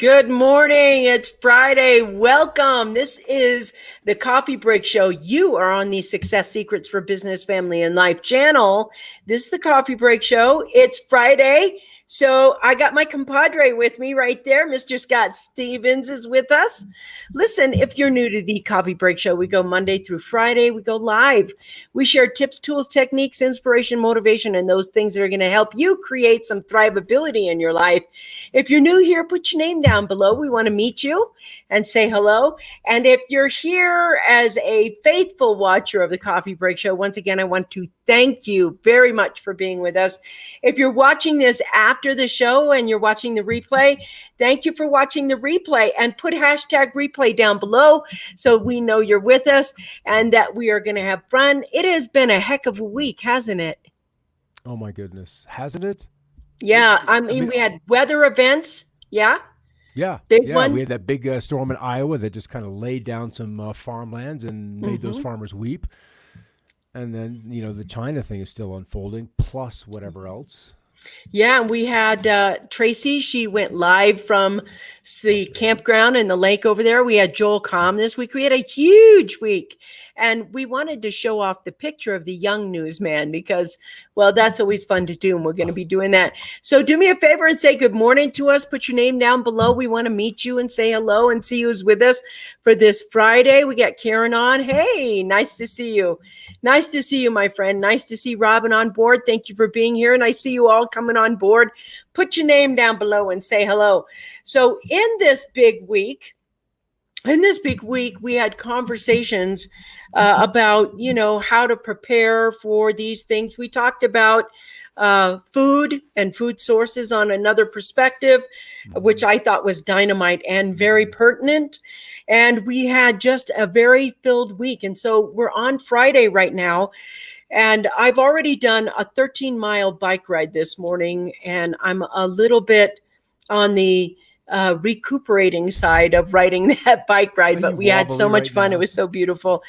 Good morning. It's Friday. Welcome. This is the Coffee Break Show. You are on the Success Secrets for Business, Family, and Life channel. This is the Coffee Break Show. It's Friday. So I got my compadre with me right there. Mr. Scott Stevens is with us. Listen, if you're new to the Coffee Break Show, we go Monday through Friday. We go live. We share tips, tools, techniques, inspiration, motivation, and those things that are going to help you create some thrivability in your life. If you're new here, put your name down below. We want to meet you and say hello. And if you're here as a faithful watcher of the Coffee Break Show, once again, I want to thank you very much for being with us. If you're watching this after the show and you're watching the replay, thank you for watching the replay, and put hashtag replay down below so we know you're with us and that we are going to have fun. It has been a heck of a week, hasn't it? Oh my goodness. Hasn't it? Yeah. I mean, we had weather events. Yeah. Big one. We had that big storm in Iowa that just kind of laid down some farmlands and made those farmers weep. And then, the China thing is still unfolding, plus whatever else. Yeah, and we had Tracy. She went live from the campground in the lake over there. We had Joel Comm this week. We had a huge week. And we wanted to show off the picture of the young newsman because, well, that's always fun to do. And we're going to be doing that. So do me a favor and say good morning to us. Put your name down below. We want to meet you and say hello and see who's with us for this Friday. We got Karen on. Hey, nice to see you. Nice to see you, my friend. Nice to see Robin on board. Thank you for being here. And I see you all coming on board. Put your name down below and say hello. So in this big week, we had conversations about, how to prepare for these things. We talked about food and food sources on another perspective, which I thought was dynamite and very pertinent. And we had just a very filled week. And so we're on Friday right now. And I've already done a 13-mile bike ride this morning, and I'm a little bit on the recuperating side of riding that bike ride, but we had so much fun. It was so beautiful.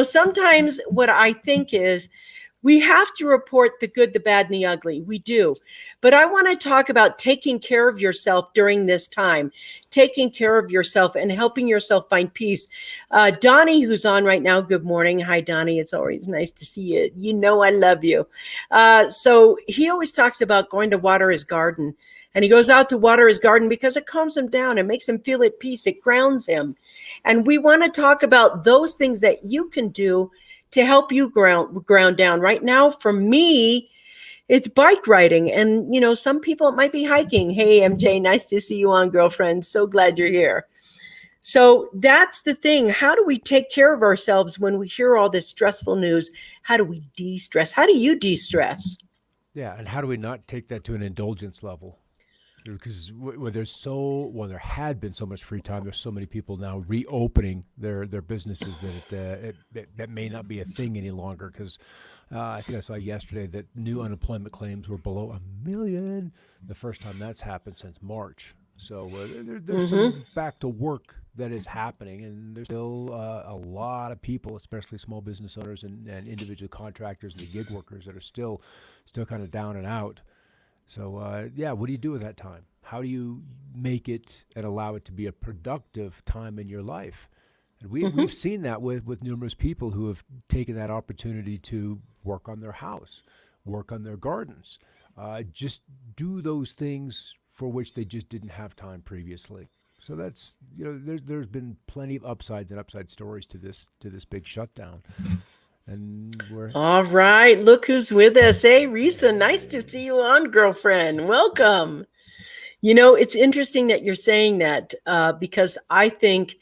Sometimes what I think is we have to report the good, the bad, and the ugly. We do. But I want to talk about taking care of yourself during this time, taking care of yourself and helping yourself find peace. Donnie, who's on right now, good morning. Hi, Donnie. It's always nice to see you. You know I love you. So he always talks about going to water his garden. And he goes out to water his garden because it calms him down. It makes him feel at peace. It grounds him. And we want to talk about those things that you can do to help you ground down. Right now, for me, it's bike riding. And, some people, it might be hiking. Hey, MJ, nice to see you on, girlfriend. So glad you're here. So that's the thing. How do we take care of ourselves when we hear all this stressful news? How do we de-stress? How do you de-stress? Yeah, and how do we not take that to an indulgence level? Because there had been so much free time. There's so many people now reopening their businesses that that may not be a thing any longer. Because I think I saw yesterday that new unemployment claims were below 1 million, the first time that's happened since March. So there's some back to work that is happening, and there's still a lot of people, especially small business owners and individual contractors and the gig workers, that are still kind of down and out. So, what do you do with that time? How do you make it and allow it to be a productive time in your life? And we've seen that with numerous people who have taken that opportunity to work on their house, work on their gardens, just do those things for which they just didn't have time previously. So that's, there's been plenty of upsides and upside stories to this big shutdown. And we're all right. Look who's with us. Hey, Risa, nice to see you on, girlfriend. Welcome. It's interesting that you're saying that because I think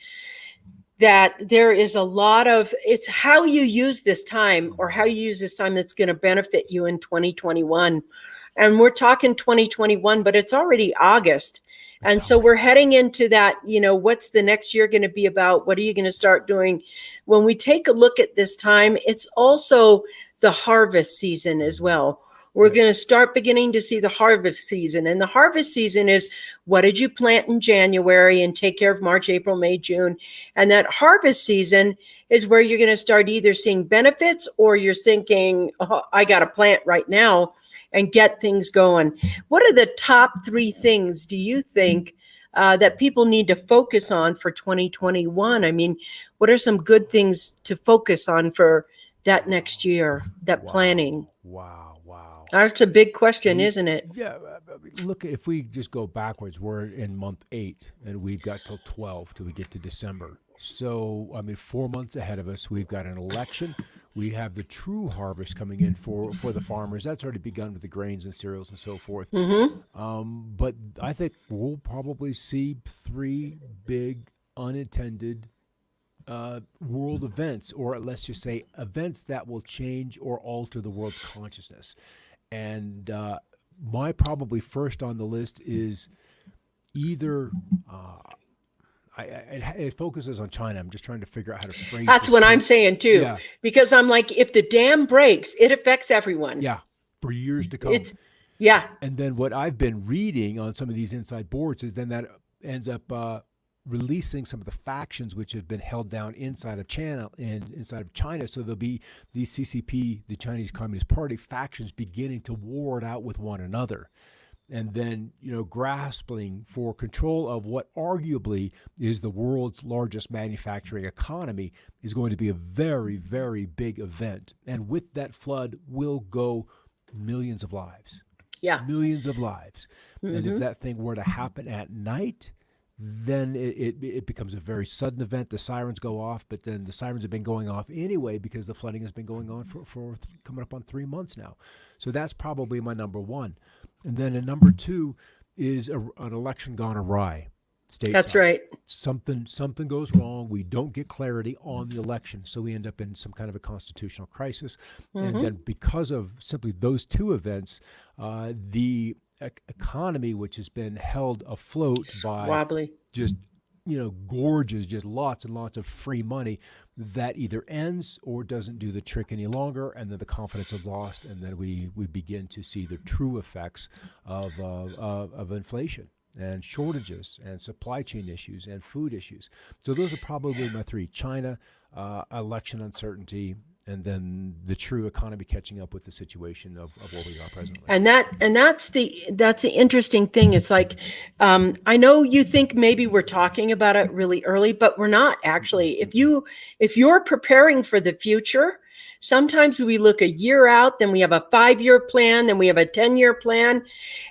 that there is a lot of, it's how you use this time or how you use this time that's going to benefit you in 2021. And we're talking 2021, but it's already August. And so we're heading into that, what's the next year going to be about? What are you going to start doing? When we take a look at this time, it's also the harvest season as well. We're going to start beginning to see the harvest season. And the harvest season is what did you plant in January and take care of March, April, May, June. And that harvest season is where you're going to start either seeing benefits or you're thinking, oh, I got to plant right now and get things going. What are the top 3 things do you think that people need to focus on for 2021? I mean, what are some good things to focus on for that next year, that planning? Wow. That's a big question, isn't it? Yeah, look, if we just go backwards, we're in month 8, and we've got till 12 till we get to December. So, I mean, 4 months ahead of us. We've got an election. We have the true harvest coming in for the farmers. That's already begun with the grains and cereals and so forth. Mm-hmm. But I think we'll probably see 3 big unintended world events, or let's just say events that will change or alter the world's consciousness. And my probably first on the list is either it focuses on China. I'm just trying to figure out how to phrase That's this. what I'm saying too, Yeah, because I'm like, if the dam breaks, it affects everyone. yeah, for years to come. It's, yeah, And then what I've been reading on some of these inside boards is then that ends up releasing some of the factions which have been held down inside of China and inside of China. So there'll be these CCP, the Chinese Communist Party factions, beginning to war it out with one another. And then, grasping for control of what arguably is the world's largest manufacturing economy is going to be a very, very big event. And with that flood will go millions of lives. yeah. Millions of lives. Mm-hmm. And if that thing were to happen at night, then it becomes a very sudden event. The sirens go off, but then the sirens have been going off anyway because the flooding has been going on for coming up on 3 months now. So that's probably my number one. And then a number 2 is an election gone awry. Stateside. That's right. Something goes wrong. We don't get clarity on the election, so we end up in some kind of a constitutional crisis. Mm-hmm. And then because of simply those 2 events, the economy, which has been held afloat by Wobbly. just gorgeous, just lots and lots of free money, that either ends or doesn't do the trick any longer, and then the confidence is lost, and then we begin to see the true effects of inflation and shortages and supply chain issues and food issues. So those are probably my 3: China, election uncertainty, and then the true economy catching up with the situation of where we are presently. And that's the interesting thing. It's like, I know you think maybe we're talking about it really early, but we're not actually. If you're preparing for the future, sometimes we look a year out, then we have a 5-year plan, then we have a 10-year plan.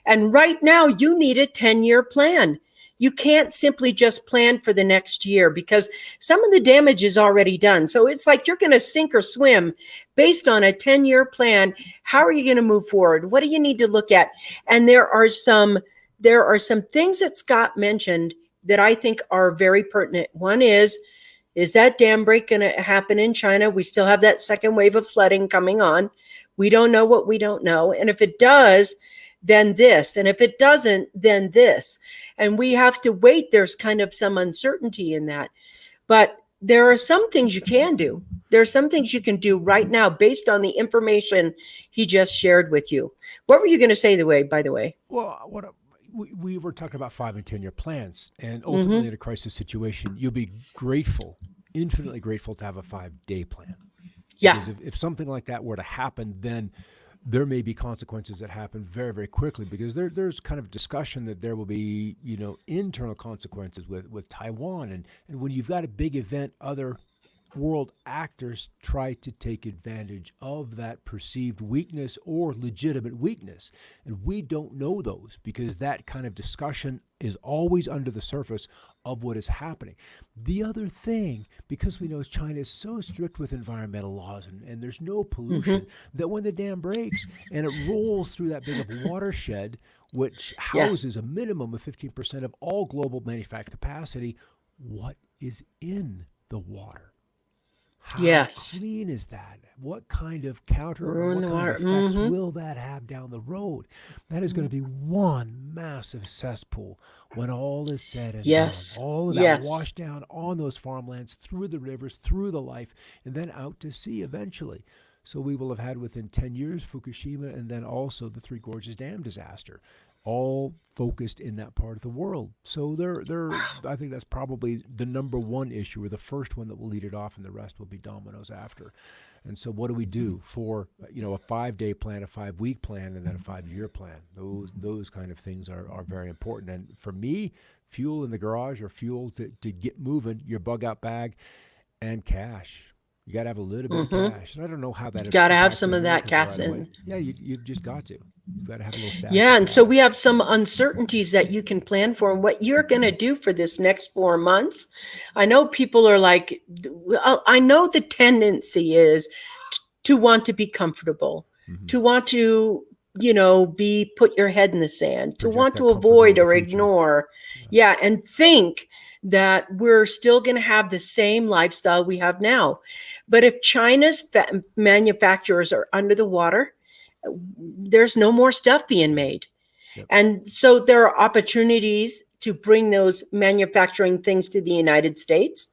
And right now you need a 10-year plan. You can't simply just plan for the next year because some of the damage is already done. So it's like you're going to sink or swim based on a 10-year plan. How are you going to move forward? What do you need to look at? And there are some things that Scott mentioned that I think are very pertinent. One is that dam break going to happen in China? We still have that second wave of flooding coming on. We don't know what we don't know. And if it does, then this. And if it doesn't, then this. And we have to wait. There's kind of some uncertainty in that. But there are some things you can do. There are some things you can do right now based on the information he just shared with you. What were you going to say by the way? Well, we were talking about 5 and 10-year plans. And ultimately in a crisis situation, you'll be grateful, infinitely grateful to have a 5-day plan. Yeah. Because if something like that were to happen, then there may be consequences that happen very, very quickly, because there's kind of discussion that there will be, internal consequences with Taiwan. And when you've got a big event, other world actors try to take advantage of that perceived weakness or legitimate weakness. And we don't know those because that kind of discussion is always under the surface of what is happening. The other thing, because we know China is so strict with environmental laws and there's no pollution, that when the dam breaks and it rolls through that big of a watershed, which houses a minimum of 15% of all global manufacturing capacity, what is in the water? How clean is that? What kind of effects will that have down the road? That is going to be one massive cesspool when all is said and done. All of that washed down on those farmlands, through the rivers, through the life, and then out to sea eventually. So we will have had within 10 years Fukushima, and then also the Three Gorges Dam disaster, all focused in that part of the world. So I think that's probably the number one issue, or the first one that will lead it off, and the rest will be dominoes after. And so what do we do for, a 5-day plan, a 5-week plan, and then a 5-year plan? Those kind of things are very important. And for me, fuel in the garage or fuel to get moving, your bug out bag, and cash. You got to have a little bit of cash. And I don't know how that Got to have impacts some of that Americans cash right away. in. Yeah, you just got to. You got to have a little stash Yeah, of and so cash. we have some uncertainties that you can plan for and what you're going to do for this next 4 months. I know people are like, I know the tendency is to want to be comfortable, to want to, be put your head in the sand, to Project want that to comfort avoid into the or future. ignore. Yeah, and think that we're still going to have the same lifestyle we have now. But if China's manufacturers are under the water, there's no more stuff being made. Yep. And so there are opportunities to bring those manufacturing things to the United States.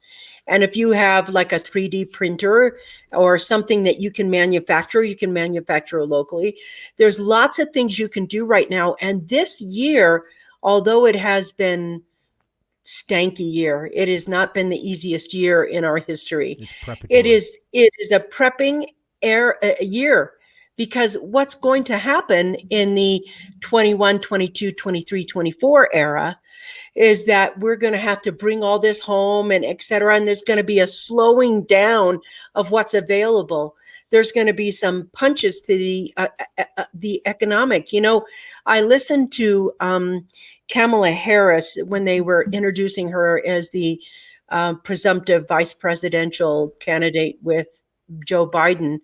And if you have like a 3D printer or something that you can manufacture locally. There's lots of things you can do right now. And this year, although it has been stanky year, it has not been the easiest year in our history. It's preparatory. It is a prepping year, because what's going to happen in the 21, 22, 23, 24 era is that we're going to have to bring all this home and et cetera. And there's going to be a slowing down of what's available. There's going to be some punches to the economic. I listened to Kamala Harris when they were introducing her as the presumptive vice presidential candidate with Joe Biden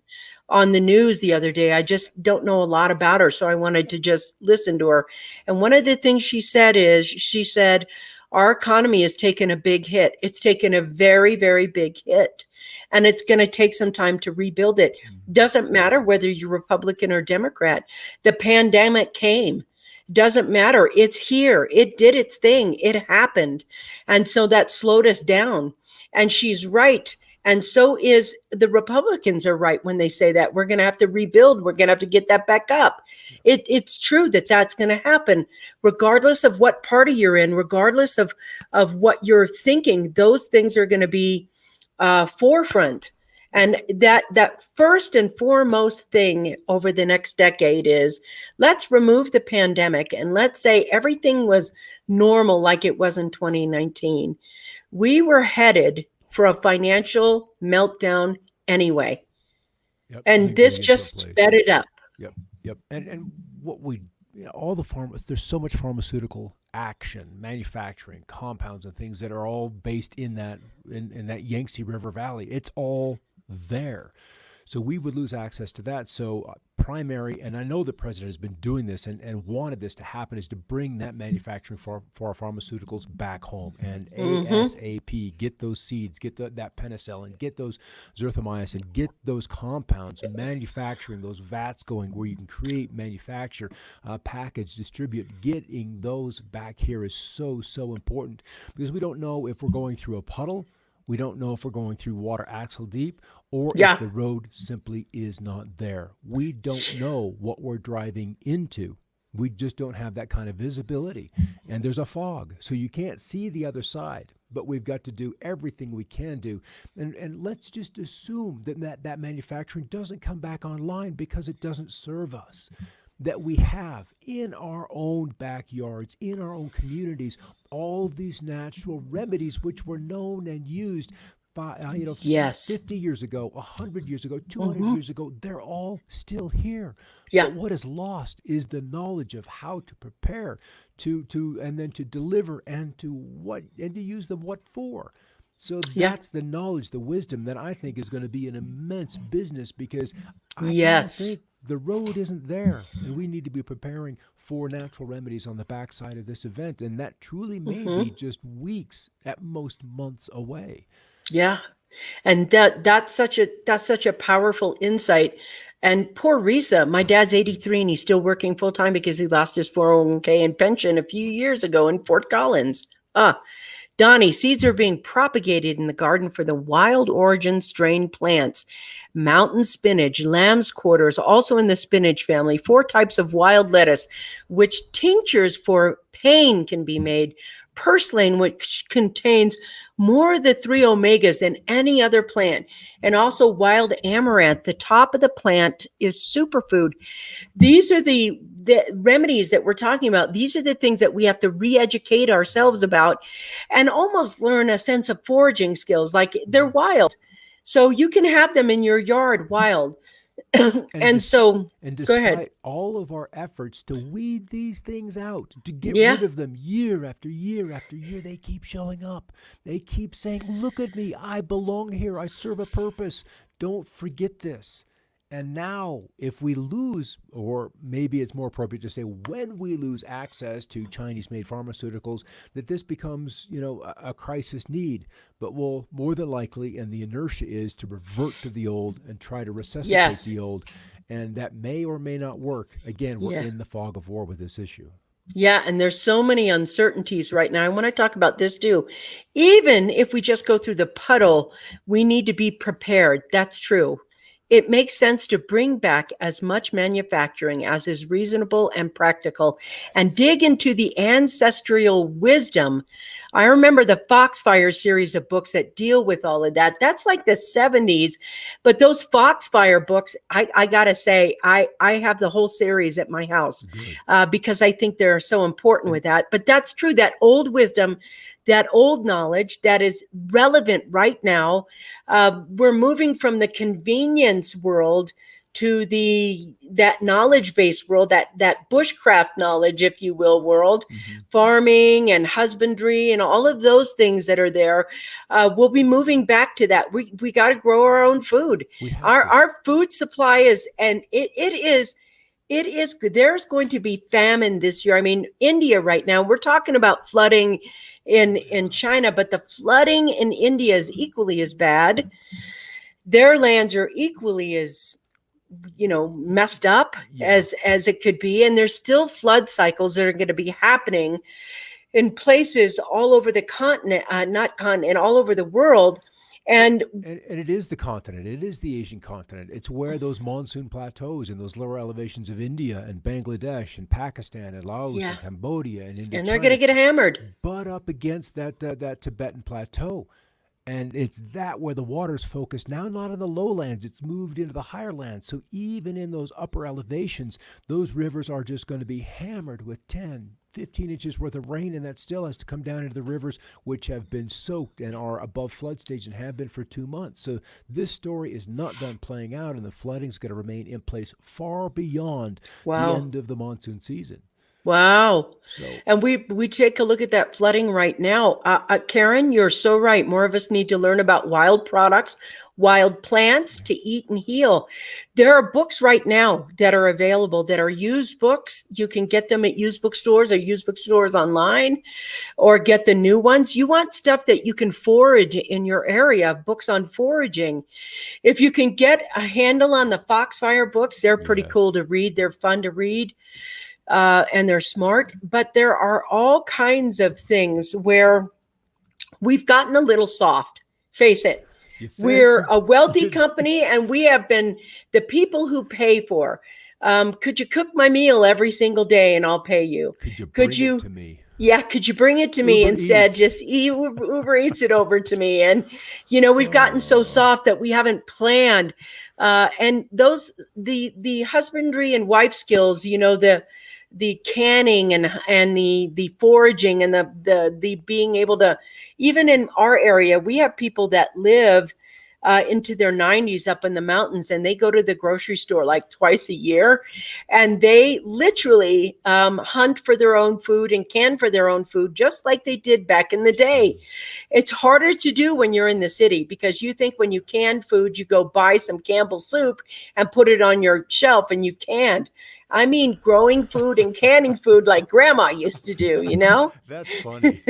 on the news the other day. I just don't know a lot about her, so I wanted to just listen to her. And one of the things she said, our economy has taken a big hit. It's taken a very, very big hit. And it's going to take some time to rebuild it. Doesn't matter whether you're Republican or Democrat. The pandemic came. Doesn't matter. It's here. It did its thing. It happened. And so that slowed us down. And she's right. And so is the Republicans are right when they say that we're going to have to rebuild. We're going to have to get that back up. It's true that that's going to happen, regardless of what party you're in, regardless of what you're thinking. Those things are going to be forefront. And that first and foremost thing over the next decade is, let's remove the pandemic and let's say everything was normal like it was in 2019. We were headed for a financial meltdown anyway. Yep. And this just sped it up. Yep. And what all the there's so much pharmaceutical action, manufacturing, compounds, and things that are all based in that Yangtze River Valley. It's all there. So we would lose access to that. So primary, and I know the president has been doing this and wanted this to happen, is to bring that manufacturing for our pharmaceuticals back home. And ASAP, get those seeds, get that penicillin, get those zirthromycin, get those compounds, manufacturing those vats going where you can create, manufacture, package, distribute. Getting those back here is so, so important, because we don't know if we're going through a puddle. We don't know if we're going through water axle deep, or if the road simply is not there. We don't know what we're driving into. We just don't have that kind of visibility. And there's a fog, so you can't see the other side. But we've got to do everything we can do. And let's just assume that manufacturing doesn't come back online because it doesn't serve us. That we have in our own backyards, in our own communities, all these natural remedies which were known and used 50 years ago, 100 years ago, 200 years ago. They're all still here. Yeah. But what is lost is the knowledge of how to prepare, and then to deliver, and to use them what for. So that's the knowledge, the wisdom that I think is going to be an immense business, because I don't think the road isn't there, and we need to be preparing for natural remedies on the backside of this event, and that truly may be just weeks, at most months away. Yeah, and that's such a powerful insight. And poor Risa, my dad's 83 and he's still working full time because he lost his 401k and pension a few years ago in Fort Collins. Donnie, seeds are being propagated in the garden for the wild origin strain plants. Mountain spinach, lamb's quarters, also in the spinach family. 4 types of wild lettuce, which tinctures for pain can be made purslane, which contains more of the three omegas than any other plant, and also wild amaranth. The top of the plant is superfood. These are the remedies that we're talking about. These are the things that we have to re-educate ourselves about and almost learn a sense of foraging skills. Like, they're wild. So you can have them in your yard wild. And so and go ahead. despite all of our efforts to weed these things out, to get Yeah. rid of them year after year after year, they keep showing up. They keep saying, look at me, I belong here, I serve a purpose. Don't forget this. And now, if we lose, or maybe it's more appropriate to say when we lose access to Chinese-made pharmaceuticals, that this becomes, a crisis need. But we'll more than likely, and the inertia is to revert to the old and try to resuscitate Yes. the old. And that may or may not work. Again, we're Yeah. in the fog of war with this issue. Yeah, and there's so many uncertainties right now. I want to talk about this too. Even if we just go through the puddle, we need to be prepared. That's true. It makes sense to bring back as much manufacturing as is reasonable and practical and dig into the ancestral wisdom. I remember the Foxfire series of books that deal with all of that. That's like the 70s. But those Foxfire books, I got to say, I have the whole series at my house because I think they're so important with that. But that's true. That old wisdom, that old knowledge that is relevant right now. We're moving from the convenience world to that knowledge-based world, that bushcraft knowledge, if you will, world, farming and husbandry and all of those things that are there. We'll be moving back to that. We got to grow our own food. Our food supply is, and it is good. There's going to be famine this year. I mean, India right now, we're talking about flooding in China, but the flooding in India is equally as bad. Their lands are equally as messed up as it could be, and there's still flood cycles that are going to be happening in places all over the continent, all over the world. And it is the continent. It is the Asian continent. It's where those monsoon plateaus and those lower elevations of India and Bangladesh and Pakistan and Laos and Cambodia and Indochina, and they're going to get hammered. Butt up against that Tibetan plateau. And it's that where the water's focused now, not on the lowlands. It's moved into the higher lands. So even in those upper elevations, those rivers are just going to be hammered with 10, 15 inches worth of rain, and that still has to come down into the rivers, which have been soaked and are above flood stage and have been for 2 months. So this story is not done playing out, and the flooding is going to remain in place far beyond the end of the monsoon season. Wow. And we take a look at that flooding right now. Karen, you're so right. More of us need to learn about wild products, wild plants to eat and heal. There are books right now that are available that are used books. You can get them at used bookstores or used bookstores online, or get the new ones. You want stuff that you can forage in your area, books on foraging. If you can get a handle on the Foxfire books, they're pretty cool to read. They're fun to read. And they're smart, but there are all kinds of things where we've gotten a little soft. Face it. We're a wealthy company, and we have been the people who pay for. Could you cook my meal every single day and I'll pay you? Could you bring it to me? Yeah, could you bring it to me instead? Just Uber Eats it over to me. And, we've gotten so soft that we haven't planned. And the husbandry and wife skills, the canning and the foraging and the being able to, even in our area, we have people that live into their 90s up in the mountains, and they go to the grocery store like twice a year, and they literally hunt for their own food and can for their own food, just like they did back in the day. It's harder to do when you're in the city, because you think when you can food, you go buy some Campbell's soup and put it on your shelf, and you've canned. I mean, growing food and canning food like Grandma used to do, That's funny.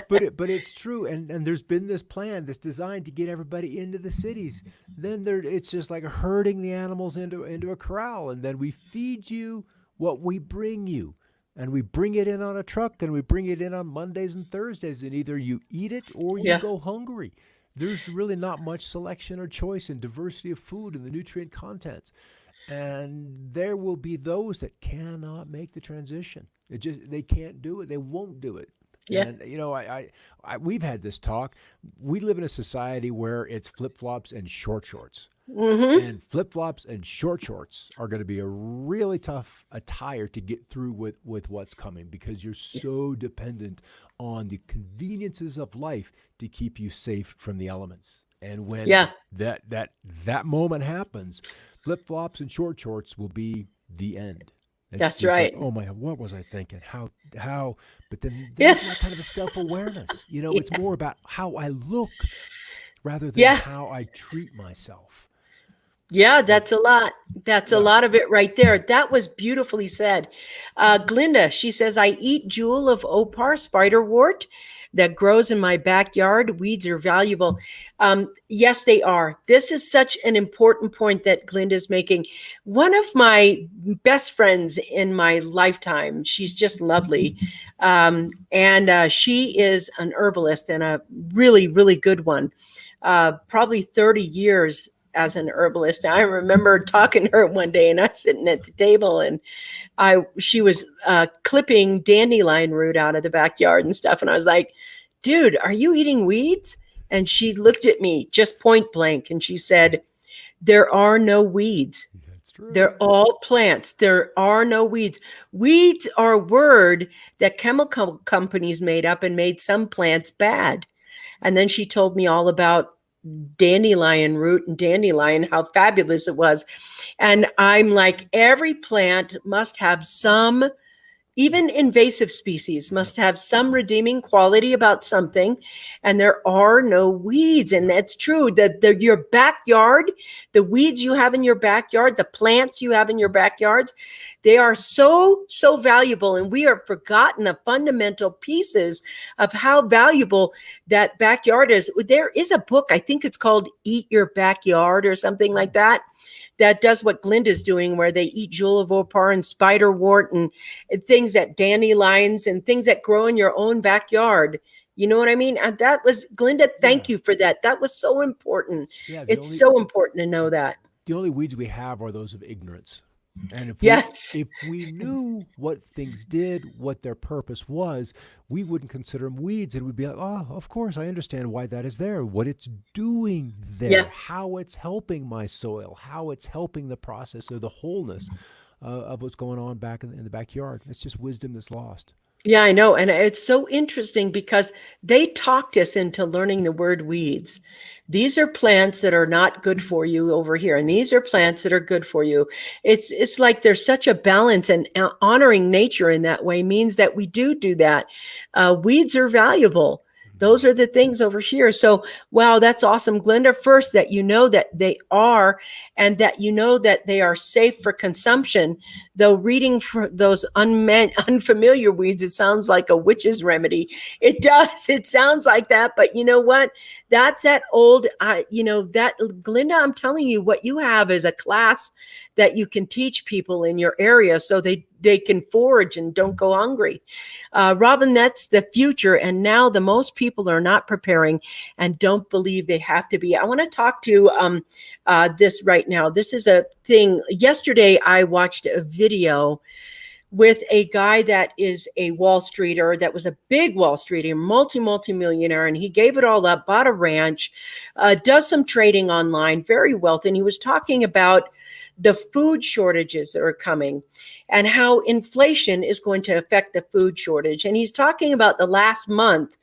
But it's true. And there's been this plan that's designed to get everybody into the cities. Then it's just like herding the animals into a corral. And then we feed you what we bring you. And we bring it in on a truck, and we bring it in on Mondays and Thursdays. And either you eat it or you go hungry. There's really not much selection or choice and diversity of food and the nutrient contents. And there will be those that cannot make the transition. They can't do it. They won't do it. Yeah. And we've had this talk. We live in a society where it's flip flops and short shorts. Mm-hmm. And flip flops and short shorts are going to be a really tough attire to get through with what's coming, because you're so dependent on the conveniences of life to keep you safe from the elements. And when that moment happens, flip flops and short shorts will be the end. It's That's just right. like, oh my God, what was I thinking? How? But then Yeah. there's that kind of a self-awareness. Yeah. It's more about how I look rather than how I treat myself. Yeah, that's a lot. That's a lot of it right there. That was beautifully said. Glinda, she says, I eat jewel of opar spiderwort that grows in my backyard. Weeds are valuable. Yes, they are. This is such an important point that Glinda's making. One of my best friends in my lifetime, she's just lovely. And she is an herbalist, and a really, really good one. Probably 30 years as an herbalist. And I remember talking to her one day, and I was sitting at the table, and she was clipping dandelion root out of the backyard and stuff. And I was like, dude, are you eating weeds? And she looked at me just point blank, and she said, there are no weeds. That's true. They're all plants. There are no weeds. Weeds are a word that chemical companies made up and made some plants bad. And then she told me all about dandelion root and dandelion, how fabulous it was. And I'm like, every plant must have some, even invasive species must have some redeeming quality about something. And there are no weeds. And that's true. That your backyard, the weeds you have in your backyard, the plants you have in your backyards, they are so, so valuable. And we are forgotten the fundamental pieces of how valuable that backyard is. There is a book, I think it's called Eat Your Backyard or something like that, that does what Glinda's doing, where they eat jewel of opar and spiderwort and things that dandelions and things that grow in your own backyard. You know what I mean? And that was, Glinda, thank you for that. That was so important. Yeah, it's so important to know that. The only weeds we have are those of ignorance. And if we knew what things did, what their purpose was, we wouldn't consider them weeds. It would be like, oh, of course, I understand why that is there, what it's doing there, how it's helping my soil, how it's helping the process of the wholeness of what's going on back in the backyard. It's just wisdom that's lost. Yeah, I know. And it's so interesting because they talked us into learning the word weeds. These are plants that are not good for you over here, and these are plants that are good for you. It's like there's such a balance, and honoring nature in that way means that we do that. Weeds are valuable. Those are the things over here. So, wow, that's awesome, Glinda. First, that you know that they are, and that you know that they are safe for consumption. Though reading for those unfamiliar weeds, it sounds like a witch's remedy. It does. It sounds like that. But you know what? That's that old, that, Glinda, I'm telling you, what you have is a class that you can teach people in your area so they can forage and don't go hungry. Robin, that's the future. And now the most people are not preparing and don't believe they have to be. I want to talk to this right now. This is a thing. Yesterday, I watched a video with a guy that is a Wall Streeter, that was a big Wall Streeter, multi-millionaire, and he gave it all up, bought a ranch, does some trading online, very wealthy. And he was talking about the food shortages that are coming and how inflation is going to affect the food shortage. And he's talking about the last month,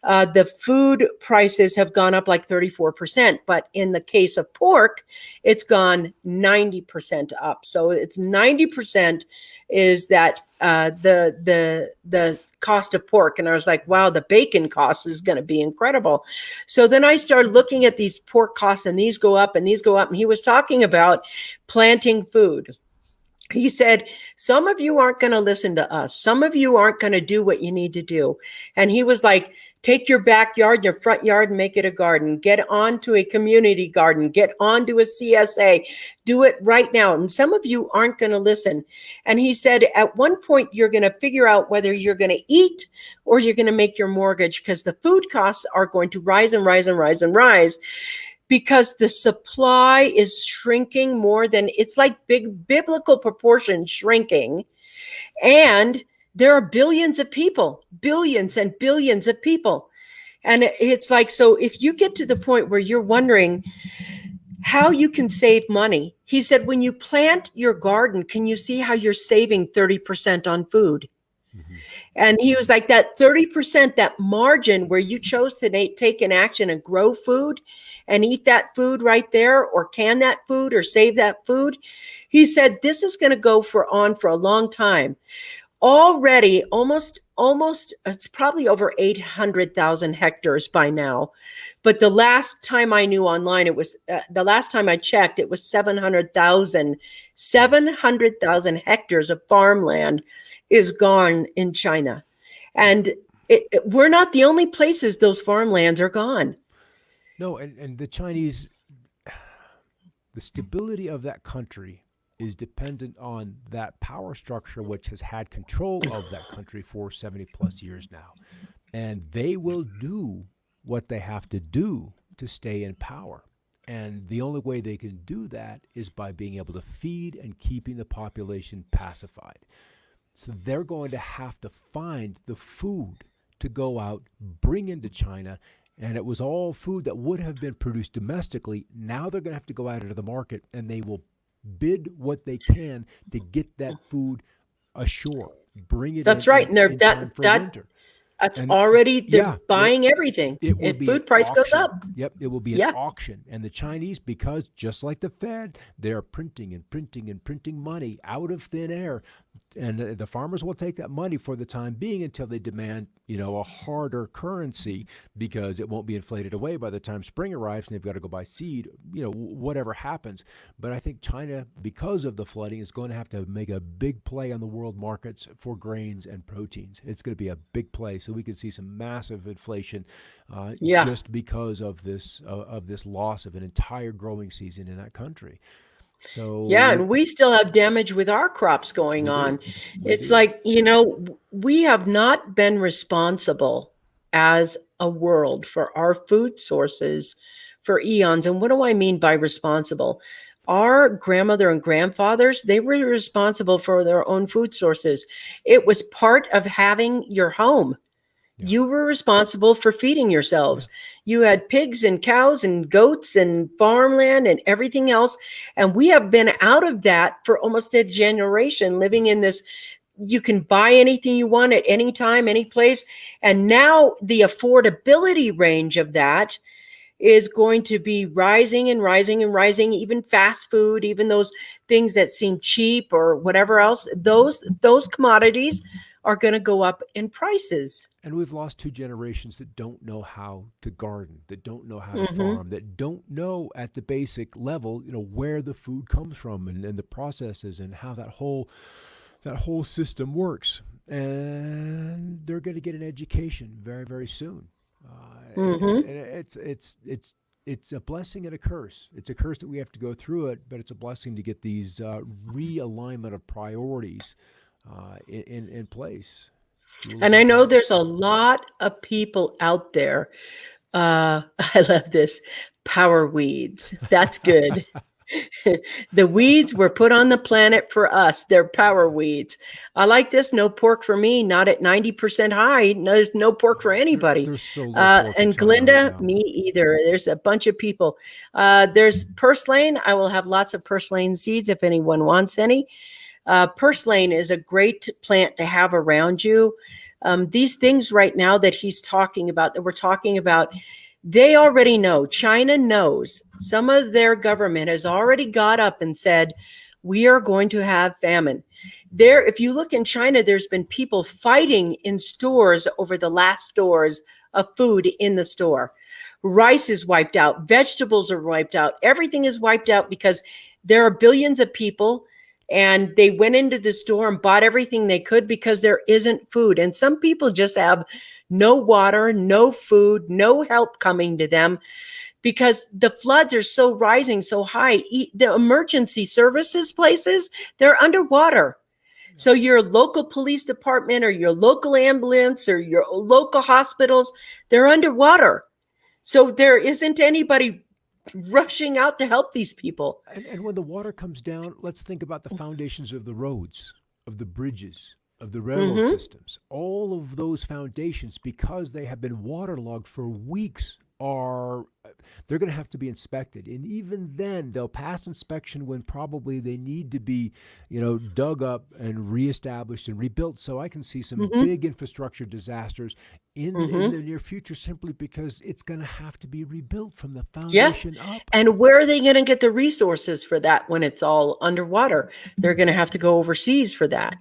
the food prices have gone up like 34%, but in the case of pork, it's gone 90% up. So it's 90% is that the cost of pork. And I was like, wow, the bacon cost is going to be incredible. So then I started looking at these pork costs, and these go up and these go up. And he was talking about planting food. He said, some of you aren't going to listen to us. Some of you aren't going to do what you need to do. And he was like, take your backyard, your front yard, and make it a garden. Get onto a community garden. Get onto a CSA. Do it right now. And some of you aren't going to listen. And he said, at one point, you're going to figure out whether you're going to eat or you're going to make your mortgage, because the food costs are going to rise and rise and rise and rise, because the supply is shrinking more than, it's like big biblical proportions shrinking. And There are billions of people, billions and billions of people. And it's like, so if you get to the point where you're wondering how you can save money, he said, when you plant your garden, can you see how you're saving 30% on food? Mm-hmm. And he was like, that 30%, that margin where you chose to take an action and grow food and eat that food right there, or can that food, or save that food. He said, this is going to go on for a long time. Already almost it's probably over 800,000 hectares by now. But the last time I knew online, it was the last time I checked, it was 700,000 hectares of farmland is gone in China. And we're not the only places those farmlands are gone. No, and the Chinese, the stability of that country is dependent on that power structure, which has had control of that country for 70 plus years now. And they will do what they have to do to stay in power. And the only way they can do that is by being able to feed and keeping the population pacified. So they're going to have to find the food to go out, bring into China. And it was all food that would have been produced domestically. Now they're going to have to go out into the market, and they will bid what they can to get that food ashore, bring it. That's in, right, and in time for winter. That's And already, they're buying everything. It will be food price auction. goes up. Yep, it will be an auction. And the Chinese, because just like the Fed, they're printing and printing and printing money out of thin air. And the farmers will take that money for the time being until they demand, a harder currency, because it won't be inflated away by the time spring arrives and they've got to go buy seed, whatever happens. But I think China, because of the flooding, is going to have to make a big play on the world markets for grains and proteins. It's going to be a big play. So we could see some massive inflation just because of this loss of an entire growing season in that country. So and we still have damage with our crops going on. It's like, we have not been responsible as a world for our food sources for eons. And what do I mean by responsible? Our grandmother and grandfathers, they were responsible for their own food sources. It was part of having your home. You were responsible for feeding yourselves. You had pigs and cows and goats and farmland and everything else. And we have been out of that for almost a generation, living in this, you can buy anything you want at any time, any place. And now the affordability range of that is going to be rising and rising and rising. Even fast food, even those things that seem cheap or whatever else, those commodities are going to go up in prices. And we've lost 2 generations that don't know how to garden, that don't know how to farm, that don't know at the basic level, where the food comes from and the processes and how that whole system works. And they're going to get an education very, very soon. And it's a blessing and a curse. It's a curse that we have to go through it, but it's a blessing to get these realignment of priorities in place. And I know there's a lot of people out there. I love this. Power weeds. That's good. The weeds were put on the planet for us. They're power weeds. I like this. No pork for me. Not at 90% high. There's no pork for anybody. There's so little pork and Glinda, right, me either. There's a bunch of people. There's purslane. I will have lots of purslane seeds if anyone wants any. Purslane is a great plant to have around you. These things right now that he's talking about, that we're talking about, they already know. China knows. Some of their government has already got up and said, we are going to have famine. There, if you look in China, there's been people fighting in stores over the last stores of food in the store. Rice is wiped out. Vegetables are wiped out. Everything is wiped out because there are billions of people. And they went into the store and bought everything they could because there isn't food. And some people just have no water, no food, no help coming to them because the floods are so rising so high. The emergency services places, they're underwater. So your local police department or your local ambulance or your local hospitals, they're underwater. So there isn't anybody rushing out to help these people. And when the water comes down, let's think about the foundations of the roads, of the bridges, of the railroad Mm-hmm. systems, all of those foundations, because they have been waterlogged for weeks, are they're going to have to be inspected, and even then they'll pass inspection when probably they need to be, dug up and reestablished and rebuilt. So I can see some Mm-hmm. big infrastructure disasters in Mm-hmm. the near future, simply because it's going to have to be rebuilt from the Yeah. foundation up. And where are they going to get the resources for that when it's all underwater? They're going to have to go overseas for that.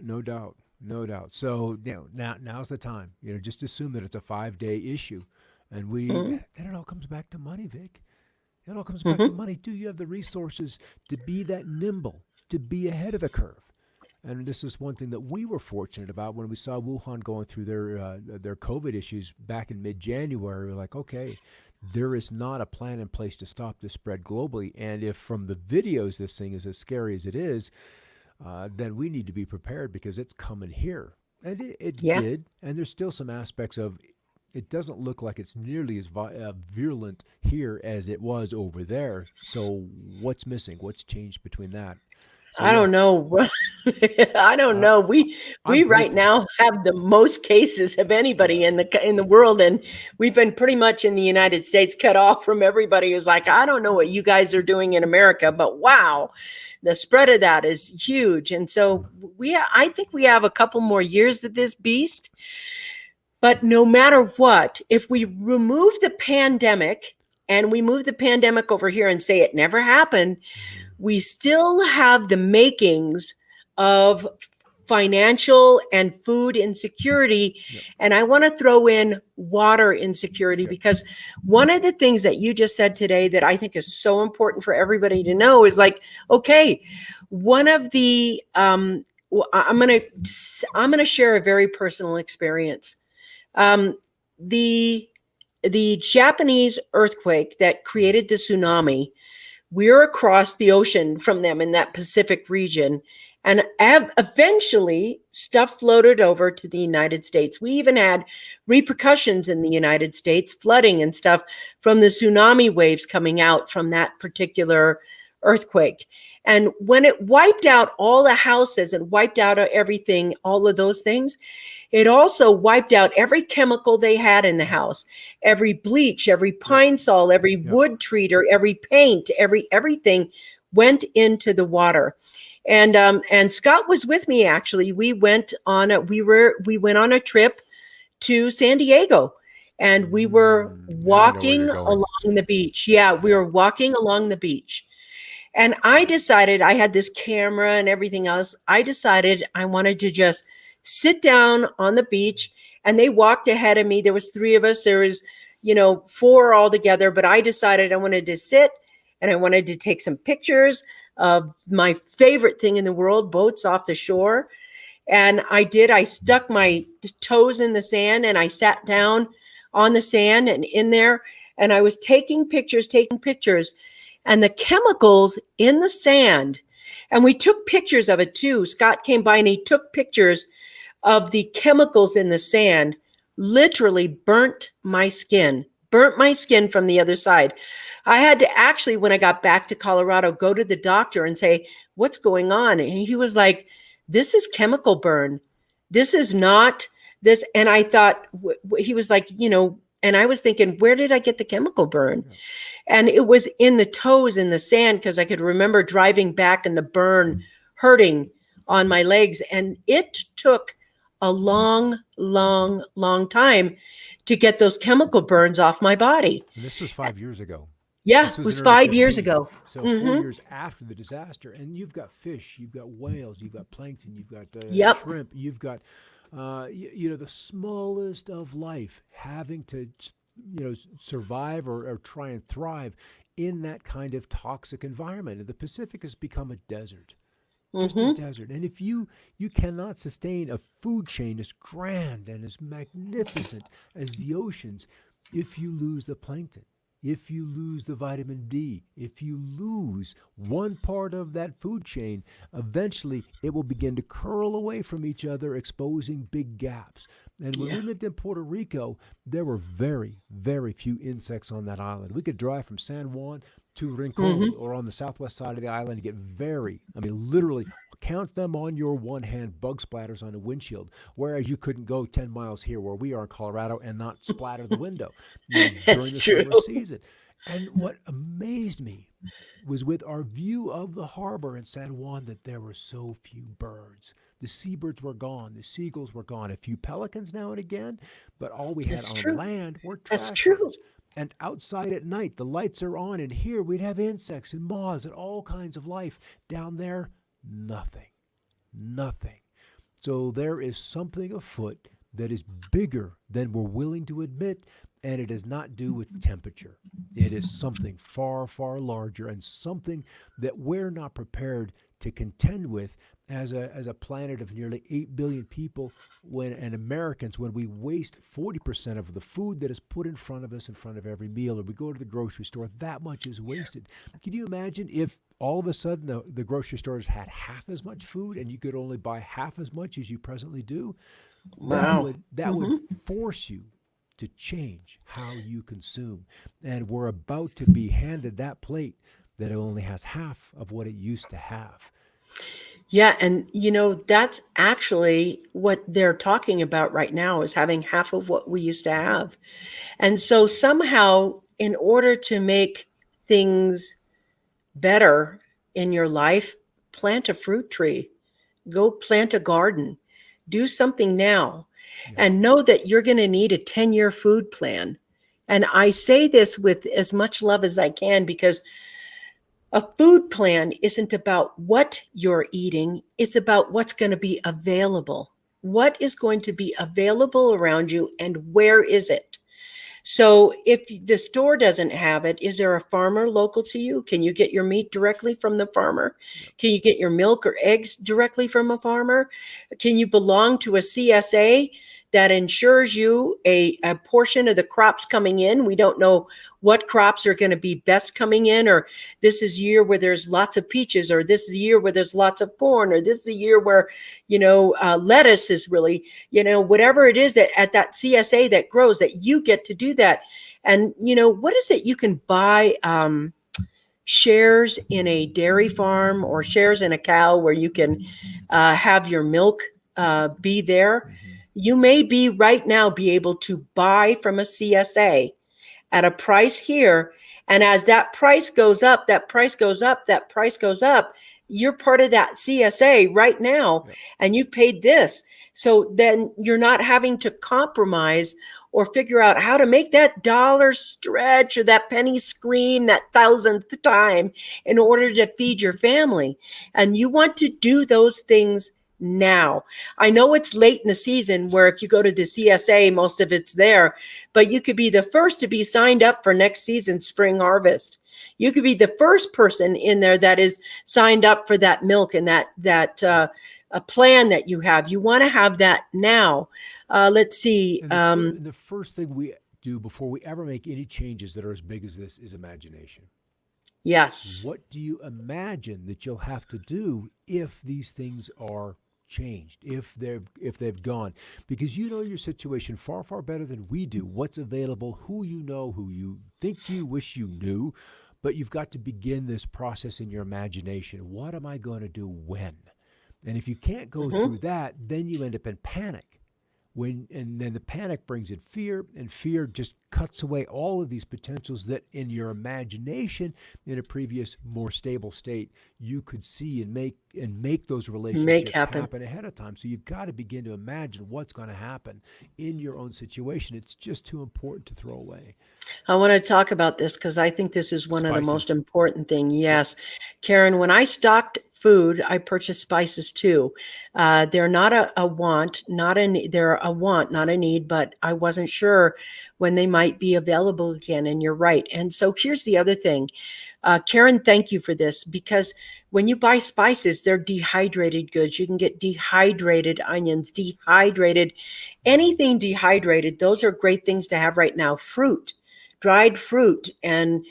No doubt, no doubt. So now's the time. Just assume that it's a 5-day issue, and Mm-hmm. then it all comes back to money, Vic. It all comes back to Mm-hmm. money. Do you have the resources to be that nimble, to be ahead of the curve? And this is one thing that we were fortunate about when we saw Wuhan going through their COVID issues back in mid-January. We're like, okay, there is not a plan in place to stop this spread globally. And if from the videos this thing is as scary as it is, then we need to be prepared, because it's coming here. And it Yeah. did. And there's still some aspects of it doesn't look like it's nearly as virulent here as it was over there. So what's missing? What's changed between that? So I yeah, don't know. I don't uh, know. We I'm right grateful. now have the most cases of anybody Yeah. in the world, and we've been pretty much in the United States cut off from everybody who's like, I don't know what you guys are doing in America, but wow, the spread of that is huge. And so I think we have a couple more years of this beast. But no matter what, if we remove the pandemic and we move the pandemic over here and say it never happened, Mhm. we still have the makings of financial and food insecurity. Yep. And I want to throw in water insecurity, Okay. because one of the things that you just said today that I think is so important for everybody to know is like, okay, one of the I'm gonna share a very personal experience. Um, the the Japanese earthquake that created the tsunami, we're across the ocean from them in that Pacific region. And eventually, stuff floated over to the United States. We even had repercussions in the United States, flooding and stuff from the tsunami waves coming out from that particular earthquake. And when it wiped out all the houses and wiped out everything, all of those things, it also wiped out every chemical they had in the house, every bleach, every Yep. pine sol, every Yep. wood treater, every paint, everything went into the water. And Scott was with me actually. We went on a trip to San Diego, and we were Now I know where you're walking going. along the beach. Yeah, we Yeah. were walking along the beach. And I decided, I had this camera and everything else. I decided I wanted to just sit down on the beach, and they walked ahead of me. There was three of us. There was, four all together, but I decided I wanted to sit and I wanted to take some pictures of my favorite thing in the world, boats off the shore. And I did. I stuck my toes in the sand and I sat down on the sand and in there, and I was taking pictures, and the chemicals in the sand. And we took pictures of it too. Scott came by and he took pictures of the chemicals in the sand, literally burnt my skin from the other side. I had to actually, when I got back to Colorado, go to the doctor and say, what's going on? And he was like, this is chemical burn. This is not this. And I thought, he was like, and I was thinking, where did I get the chemical burn? Yeah. And it was in the toes in the sand, because I could remember driving back and the burn hurting on my legs. And it took a long, long, long time to get those chemical burns off my body. And this was 5 years ago. Yeah, This it was in was early 5 years 15. ago. So four Mm-hmm. years after the disaster, and you've got fish, you've got whales, you've got plankton, you've got Yep. shrimp, you've got the smallest of life having to survive or try and thrive in that kind of toxic environment. And the Pacific has become a desert, just a Mm-hmm. desert. And if you cannot sustain a food chain as grand and as magnificent as the oceans, if you lose the plankton, if you lose the vitamin D, if you lose one part of that food chain, eventually it will begin to curl away from each other, exposing big gaps. And when Yeah. we lived in Puerto Rico, there were very, very few insects on that island. We could drive from San Juan to Rincon Mm-hmm. or on the southwest side of the island and get literally count them on your one hand, bug splatters on the windshield, whereas you couldn't go 10 miles here where we are in Colorado and not splatter the window, during That's the true. summer season. And what amazed me was with our view of the harbor in San Juan that there were so few birds. The seabirds were gone. The seagulls were gone. A few pelicans now and again, but all we had That's on true. land were That's trash true. birds. And outside at night, the lights are on, and here we'd have insects and moths and all kinds of life. Down there, nothing. Nothing. So there is something afoot that is bigger than we're willing to admit, and it is not due with temperature. It is something far, far larger and something that we're not prepared to contend with as a planet of nearly 8 billion people and Americans, when we waste 40% of the food that is put in front of us in front of every meal, or we go to the grocery store, that much is wasted. Can you imagine if all of a sudden the grocery stores had half as much food and you could only buy half as much as you presently do? That Wow. would force you to change how you consume. And we're about to be handed that plate that only has half of what it used to have. Yeah, and that's actually what they're talking about right now, is having half of what we used to have. And so somehow, in order to make things better in your life, plant a fruit tree, go plant a garden, do something now, Yeah. and know that you're going to need a 10-year food plan. And I say this with as much love as I can, because a food plan isn't about what you're eating, it's about what's going to be available. What is going to be available around you, and where is it? So if the store doesn't have it, is there a farmer local to you? Can you get your meat directly from the farmer? Yep. Can you get your milk or eggs directly from a farmer? Can you belong to a CSA that ensures you a portion of the crops coming in? We don't know what crops are going to be best coming in, or this is a year where there's lots of peaches, or this is a year where there's lots of corn, or this is a year where, lettuce is really, whatever it is that at that CSA that grows, that you get to do that. And, what is it you can buy? Shares in a dairy farm or shares in a cow where you can have your milk be there. Mm-hmm. You may be right now be able to buy from a CSA at a price here. And as that price goes up, that price goes up, that price goes up, you're part of that CSA right now. Yep. And you've paid this. So then you're not having to compromise or figure out how to make that dollar stretch or that penny scream that thousandth time in order to feed your family. And you want to do those things now. I know it's late in the season where if you go to the CSA, most of it's there, but you could be the first to be signed up for next season's spring harvest. You could be the first person in there that is signed up for that milk and that a plan that you have. You want to have that now. Let's see. And the first thing we do before we ever make any changes that are as big as this is imagination. Yes. What do you imagine that you'll have to do if these things are changed, if they've gone? Because you know your situation far, far better than we do. What's available, who you think you wish you knew, but you've got to begin this process in your imagination. What am I going to do when? And if you can't go through that, then you end up in panic. And then the panic brings in fear, and fear just cuts away all of these potentials that in your imagination, in a previous more stable state, you could see and make those relationships happen ahead of time. So you've got to begin to imagine what's going to happen in your own situation. It's just too important to throw away. I want to talk about this because I think this is one of the most important things. Yes. Yep. Karen, when I stocked food, I purchased spices too. They're not a want, they're a want, not a need, but I wasn't sure when they might be available again. And you're right. And so here's the other thing. Karen, thank you for this, because when you buy spices, they're dehydrated goods. You can get dehydrated onions, anything dehydrated. Those are great things to have right now. Fruit, dried fruit, and,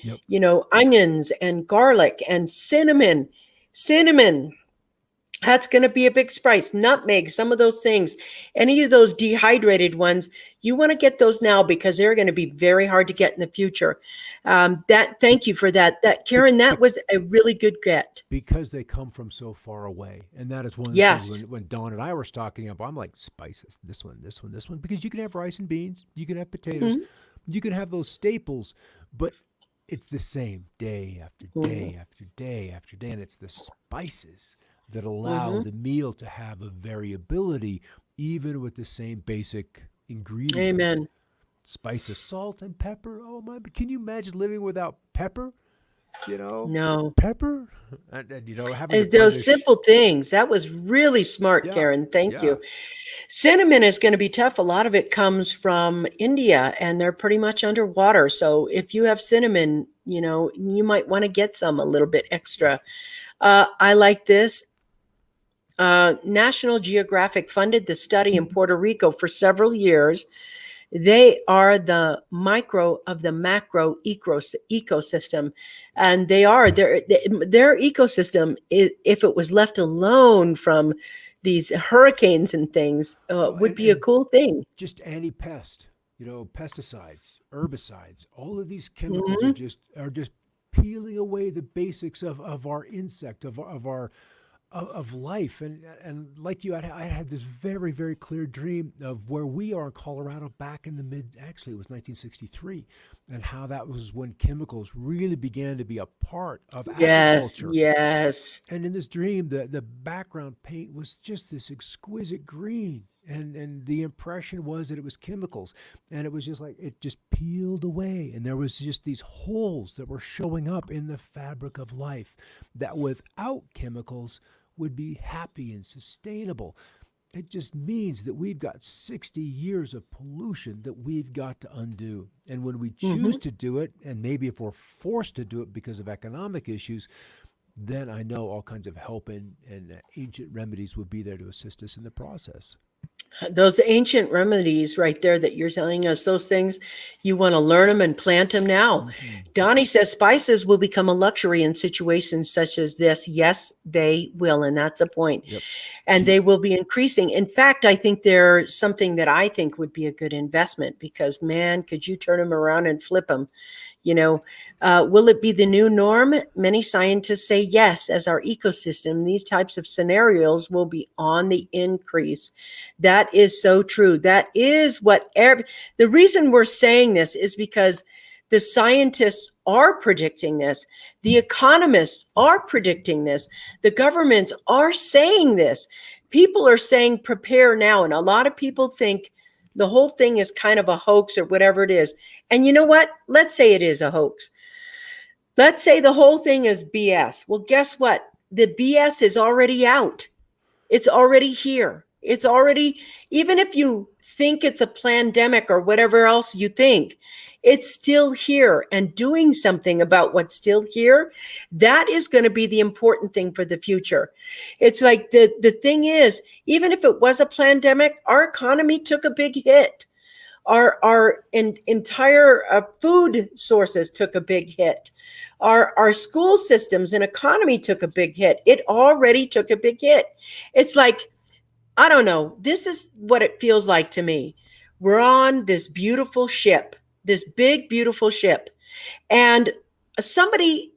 onions and garlic and cinnamon. That's going to be a big spice. Nutmeg, some of those things, any of those dehydrated ones, you want to get those now because they're going to be very hard to get in the future. Thank you for that. That Karen, that was a really good get. Because they come from so far away. And that is one of the Yes. things when Dawn and I were stocking up, I'm like, spices, this one, this one, this one, because you can have rice and beans, you can have potatoes, you can have those staples, but it's the same day after day after day after day. And it's the spices that allow the meal to have a variability, even with the same basic ingredients. Amen. Spices, salt and pepper. Oh my! Can you imagine living without pepper? No. Pepper, and having to Those punish. simple things. That was really smart, Yeah, Karen. Thank yeah. you. Cinnamon is going to be tough. A lot of it comes from India and they're pretty much underwater. So if you have cinnamon, you might want to get some a little bit extra. I like this. National Geographic funded the study in Puerto Rico for several years. They are the micro of the macro ecosystem, and their ecosystem, if it was left alone from these hurricanes and things, would be a cool thing. Just anti-pest, pesticides, herbicides, all of these chemicals are just peeling away the basics of our insect, of our of life. And like you, I had this very, very clear dream of where we are in Colorado back in actually it was 1963, and how that was when chemicals really began to be a part of agriculture. Yes. And in this dream, the background paint was just this exquisite green. And the impression was that it was chemicals, and it was just like it just peeled away, and there was just these holes that were showing up in the fabric of life that without chemicals would be happy and sustainable. It just means that we've got 60 years of pollution that we've got to undo. And when we choose to do it, and maybe if we're forced to do it because of economic issues, then I know all kinds of help and ancient remedies would be there to assist us in the process. Those ancient remedies right there that you're telling us, those things, you want to learn them and plant them now. Donnie says spices will become a luxury in situations such as this. Yes, they will. And that's a point. Yep. And they will be increasing. In fact, I think they're something that I think would be a good investment because, man, could you turn them around and flip them? Will it be the new norm? Many scientists say yes, as our ecosystem, these types of scenarios will be on the increase. That is so true. That is the reason we're saying this is because the scientists are predicting this. The economists are predicting this. The governments are saying this. People are saying prepare now. And a lot of people think the whole thing is kind of a hoax or whatever it is. And you know what? Let's say it is a hoax. Let's say the whole thing is BS. Well, guess what? The BS is already out. It's already here. It's already, even if you think it's a pandemic or whatever else you think, it's still here, and doing something about what's still here, that is going to be the important thing for the future. It's like the thing is, even if it was a pandemic, our economy took a big hit. Our entire food sources took a big hit. Our school systems and economy took a big hit. It already took a big hit. It's like, I don't know. This is what it feels like to me. We're on this beautiful ship, this big, beautiful ship. And somebody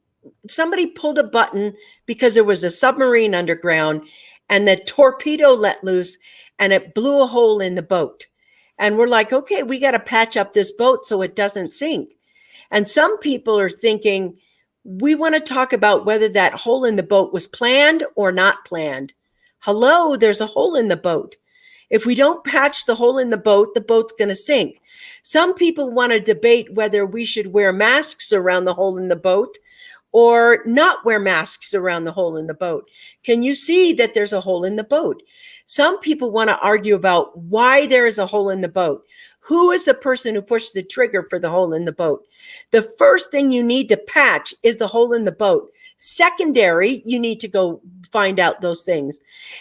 pulled a button because there was a submarine underground, and the torpedo let loose and it blew a hole in the boat. And we're like, okay, we got to patch up this boat so it doesn't sink. And some people are thinking, we want to talk about whether that hole in the boat was planned or not planned. Hello, there's a hole in the boat. If we don't patch the hole in the boat's going to sink. Some people want to debate whether we should wear masks around the hole in the boat or not wear masks around the hole in the boat. Can you see that there's a hole in the boat? Some people want to argue about why there is a hole in the boat. Who is the person who pushed the trigger for the hole in the boat? The first thing you need to patch is the hole in the boat. Secondary, you need to go find out those things.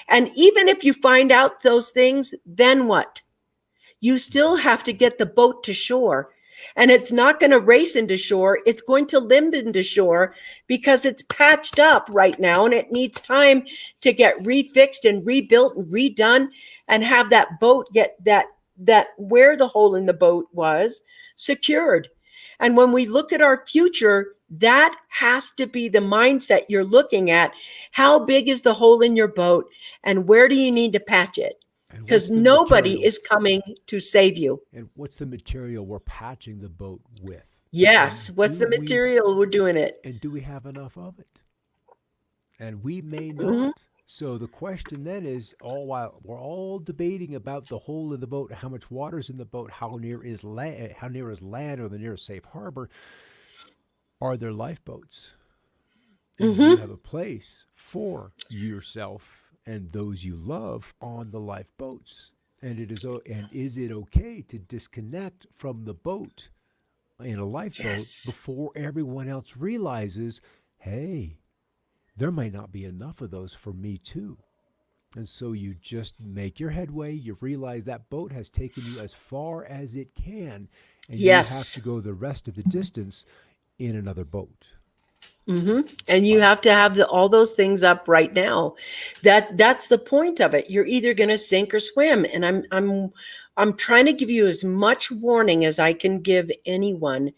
And even if you find out those things, then what? You still have to get the boat to shore. And it's not going to race into shore. It's going to limp into shore because it's patched up right now and it needs time to get refixed and rebuilt and redone and have that boat get that where the hole in the boat was secured. And when we look at our future, that has to be the mindset you're looking at. How big is the hole in your boat and where do you need to patch it? Because nobody is coming to save you. And what's the material we're patching the boat with? Yes. What's the material we're doing it? And do we have enough of it? And we may not. So the question then is, while we're all debating about the hole in the boat, how much water's in the boat, how near is land or the nearest safe harbor, are there lifeboats? And do you have a place for yourself and those you love on the lifeboats? And is it okay to disconnect from the boat in a lifeboat before everyone else realizes, hey, there might not be enough of those for me too? And so you just make your headway. You realize that boat has taken you as far as it can, and you have to go the rest of the distance in another boat. And you have to have all those things up right now. That's the point of it. You're either going to sink or swim. And I'm trying to give you as much warning as I can give anyone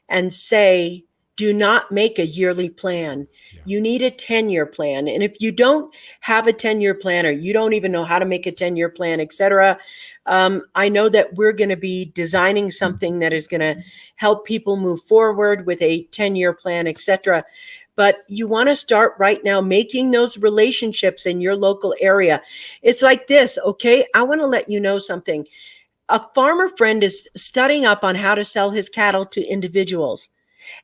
and say, do not make a yearly plan. Yeah. You need a 10-year plan. And if you don't have a 10-year plan, or you don't even know how to make a 10-year plan, etc., I know that we're going to be designing something that is going to help people move forward with a 10-year plan, etc. But you want to start right now making those relationships in your local area. It's like this, okay? I want to let you know something. A farmer friend is studying up on how to sell his cattle to individuals.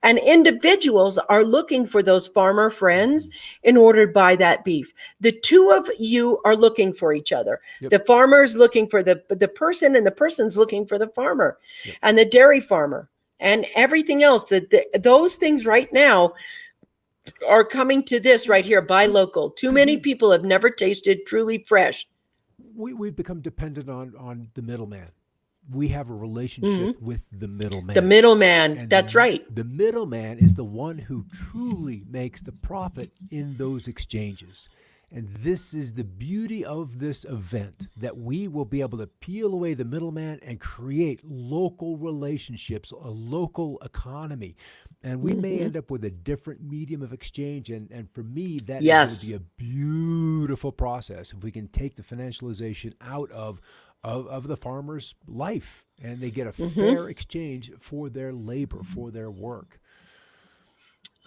And individuals are looking for those farmer friends in order to buy that beef. The two of you are looking for each other. Yep. The farmer is looking for the person, and the person's looking for the farmer. Yep. And the dairy farmer and everything else. Those things right now are coming to this right here, buy local. Too many people have never tasted truly fresh. We've become dependent on the middleman. We have a relationship with the middleman. The middleman, that's right. The middleman is the one who truly makes the profit in those exchanges. And this is the beauty of this event, that we will be able to peel away the middleman and create local relationships, a local economy. And we may end up with a different medium of exchange. And for me, that is going to be a beautiful process if we can take the financialization out of the farmer's life, and they get a fair exchange for their labor, for their work.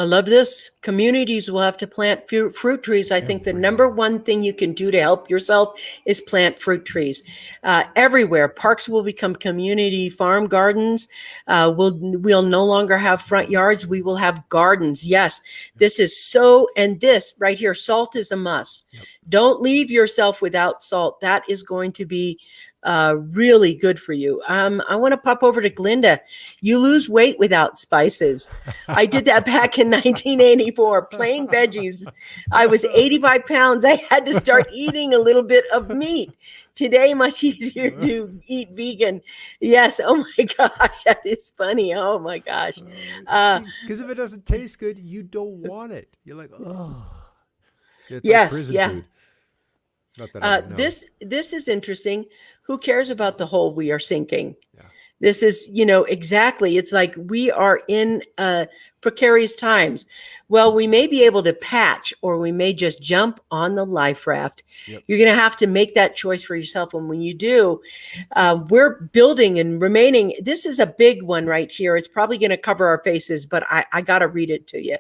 I love this. Communities will have to plant fruit trees. I think the number one thing you can do to help yourself is plant fruit trees. Everywhere. Parks will become community farm gardens. We'll no longer have front yards. We will have gardens. Yes, this is so, and this right here, salt is a must. Yep. Don't leave yourself without salt. That is going to be really good for you. I want to pop over to Glinda. You lose weight without spices. I did that back in 1984, plain veggies. I was 85 pounds. I had to start eating a little bit of meat. Today, much easier to eat vegan. Yes. Oh my gosh. That is funny. Oh my gosh. Because if it doesn't taste good, you don't want it. You're like, oh. It's like prison food. Not that I know. This is interesting. Who cares about the hole we are sinking? Yeah. This is, exactly. It's like we are in precarious times. Well, we may be able to patch, or we may just jump on the life raft. Yep. You're going to have to make that choice for yourself. And when you do, we're building and remaining. This is a big one right here. It's probably going to cover our faces, but I got to read it to you.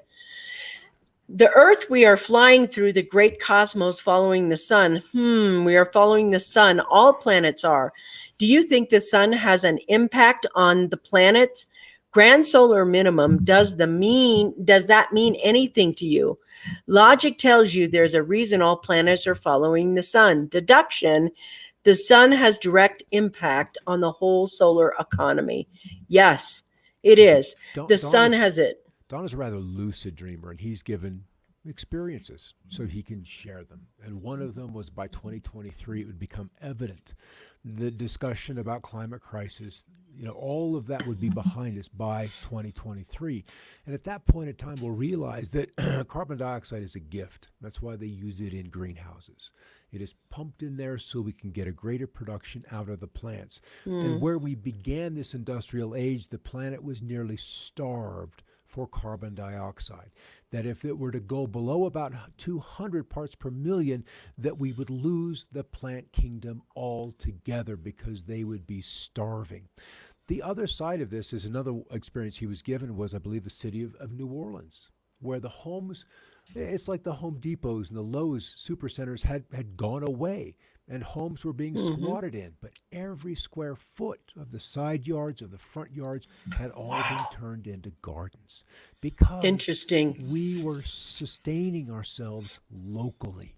The earth, we are flying through the great cosmos following the sun. We are following the sun. All planets are. Do you think the sun has an impact on the planets? Grand solar minimum, does that mean anything to you? Logic tells you there's a reason all planets are following the sun. Deduction, the sun has direct impact on the whole solar economy. Yes, it is. The sun has it. Don is a rather lucid dreamer, and he's given experiences so he can share them. And one of them was by 2023, it would become evident. The discussion about climate crisis, all of that would be behind us by 2023. And at that point in time, we'll realize that carbon dioxide is a gift. That's why they use it in greenhouses. It is pumped in there so we can get a greater production out of the plants. And where we began this industrial age, the planet was nearly starved for carbon dioxide. That if it were to go below about 200 parts per million, that we would lose the plant kingdom altogether because they would be starving. The other side of this is another experience he was given was, I believe, the city of New Orleans, where the homes, it's like the Home Depots and the Lowe's supercenters had gone away and homes were being squatted in. But every square foot of the side yards, of the front yards, had all been turned into gardens because Interesting. we were sustaining ourselves locally.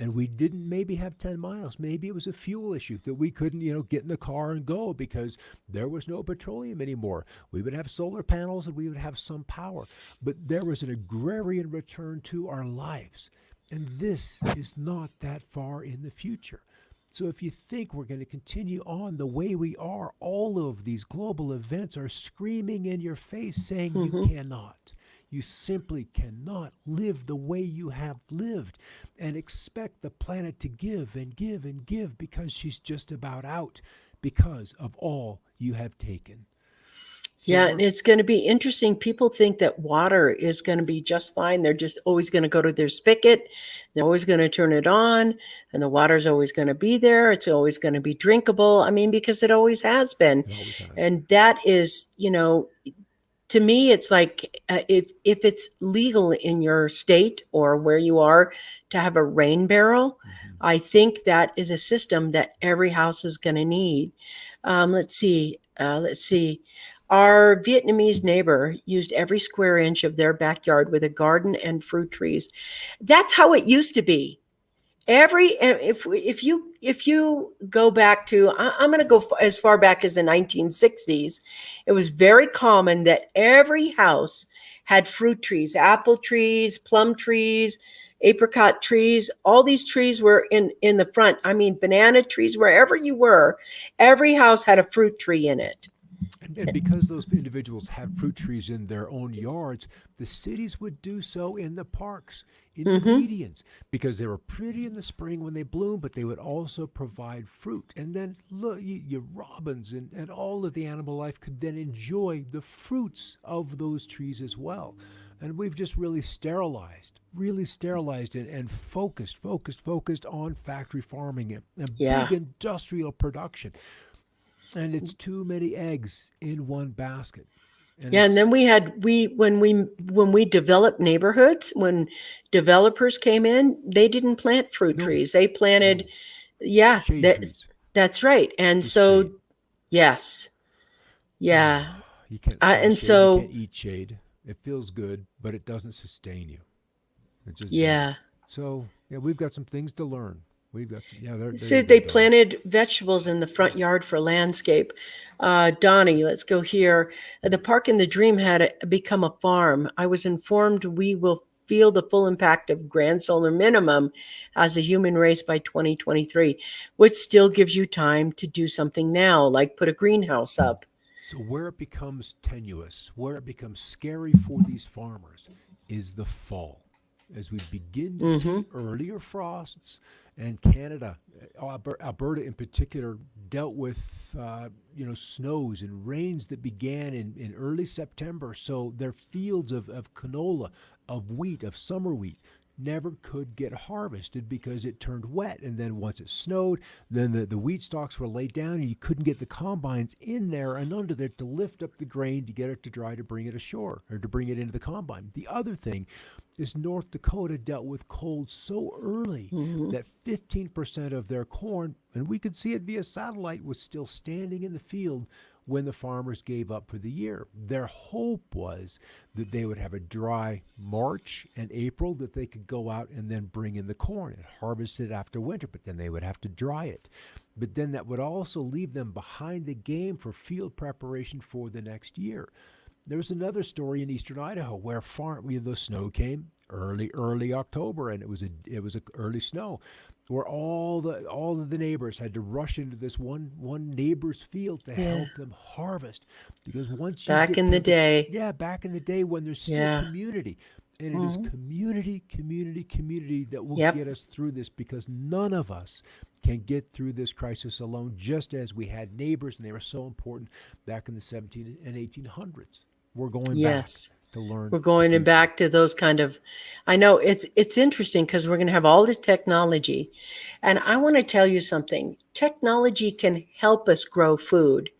And we didn't maybe have 10 miles. Maybe it was a fuel issue that we couldn't, get in the car and go because there was no petroleum anymore. We would have solar panels and we would have some power. But there was an agrarian return to our lives. And this is not that far in the future. So if you think we're going to continue on the way we are, all of these global events are screaming in your face saying you cannot. You simply cannot live the way you have lived and expect the planet to give and give and give because she's just about out because of all you have taken. So Yeah, and it's going to be interesting. People think that water is going to be just fine. They're just always going to go to their spigot. They're always going to turn it on, and the water's always going to be there. It's always going to be drinkable. I mean, because it always has been. It always has. And that is, to me, it's like if it's legal in your state or where you are to have a rain barrel, I think that is a system that every house is going to need. Let's see. Our Vietnamese neighbor used every square inch of their backyard with a garden and fruit trees. That's how it used to be. If you go back to, I'm going to go as far back as the 1960s, it was very common that every house had fruit trees, apple trees, plum trees, apricot trees. All these trees were in the front. I mean, banana trees, wherever you were, every house had a fruit tree in it. And because those individuals had fruit trees in their own yards, the cities would do so in the parks, in the medians, because they were pretty in the spring when they bloom, but they would also provide fruit. And then look, your robins and all of the animal life could then enjoy the fruits of those trees as well. And we've just really sterilized and focused on factory farming and big industrial production. And it's too many eggs in one basket. And then when we developed neighborhoods, when developers came in, they didn't plant fruit trees. They planted, shade trees. That's right. And Just so, shade. Yes, yeah. You can't sell And shade, so, you can't eat shade. It feels good, but it doesn't sustain you. It just yeah. doesn't. So we've got some things to learn. We've got some, So they planted vegetables in the front yard for landscape. Donnie, let's go here. The park in the dream had become a farm. I was informed we will feel the full impact of grand solar minimum as a human race by 2023, which still gives you time to do something now, like put a greenhouse up. So where it becomes tenuous, where it becomes scary for these farmers is the fall. As we begin to see earlier frosts, and Canada, Alberta in particular, dealt with snows and rains that began in early September. So their fields of canola, of wheat, of summer wheat, never could get harvested because it turned wet. And then once it snowed, then the wheat stalks were laid down and you couldn't get the combines in there and under there to lift up the grain to get it to dry to bring it ashore or to bring it into the combine. The other thing is North Dakota dealt with cold so early that 15% of their corn, and we could see it via satellite, was still standing in the field when the farmers gave up for the year. Their hope was that they would have a dry March and April, that they could go out and then bring in the corn and harvest it after winter, but then they would have to dry it. But then that would also leave them behind the game for field preparation for the next year. There was another story in eastern Idaho where the snow came early October, and it was a early snow, where all of the neighbors had to rush into this one neighbor's field to Yeah. help them harvest, because once you Back get in the temperature, day. yeah, back in the day when there's still Yeah. community, and it is Hmm. community that will Yep. get us through this, because none of us can get through this crisis alone, just as we had neighbors and they were so important back in the 17 and 1800s. We're going back Yes. to learn We're the going future. back to those kind of, I know it's interesting because we're going to have all the technology. And I want to tell you something. Technology can help us grow food,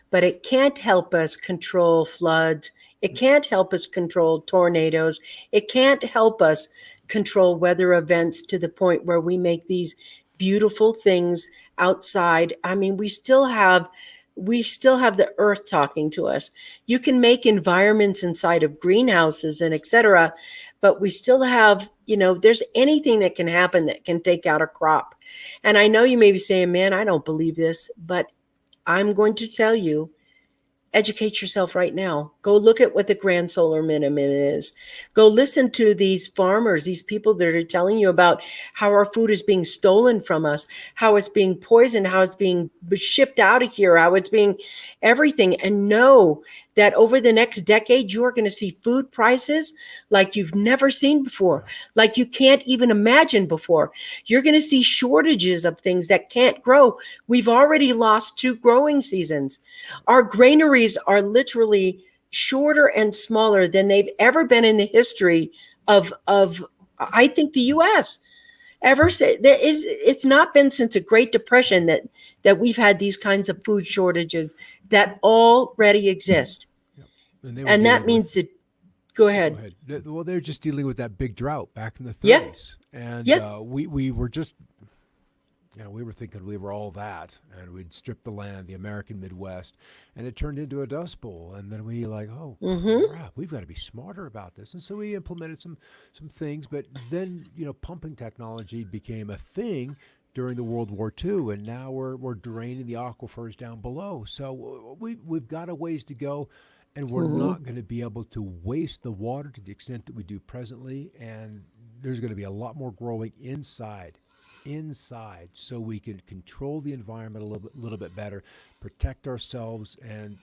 but it can't help us control floods. It can't help us control tornadoes. It can't help us control weather events to the point where we make these beautiful things outside. I mean, we still have the earth talking to us. You can make environments inside of greenhouses and etc., but we still have, there's anything that can happen that can take out a crop. And I know you may be saying, man, I don't believe this, but I'm going to tell you, educate yourself right now. Go look at what the grand solar minimum is. Go listen to these farmers, these people that are telling you about how our food is being stolen from us, how it's being poisoned, how it's being shipped out of here, how it's being everything. And know that over the next decade, you are going to see food prices like you've never seen before, like you can't even imagine before. You're going to see shortages of things that can't grow. We've already lost 2 growing seasons. Our granaries are literally shorter and smaller than they've ever been in the history of I think the U.S. ever. It's not been since the Great Depression that we've had these kinds of food shortages that already exist, Yep. And they were and that dealing means with. that. Go Go ahead. ahead. Well, they're just dealing with that big drought back in the Yeah, 30s, and yeah. we were just, we were thinking we were all that, and we'd strip the land, the American Midwest, and it turned into a dust bowl. And then we like, oh Mm-hmm. crap, we've got to be smarter about this. And so we implemented some things, but then pumping technology became a thing during the World War II, and now we're draining the aquifers down below. So we've got a ways to go. And we're Mm-hmm. not going to be able to waste the water to the extent that we do presently. And there's going to be a lot more growing inside, so we can control the environment little bit better, protect ourselves, and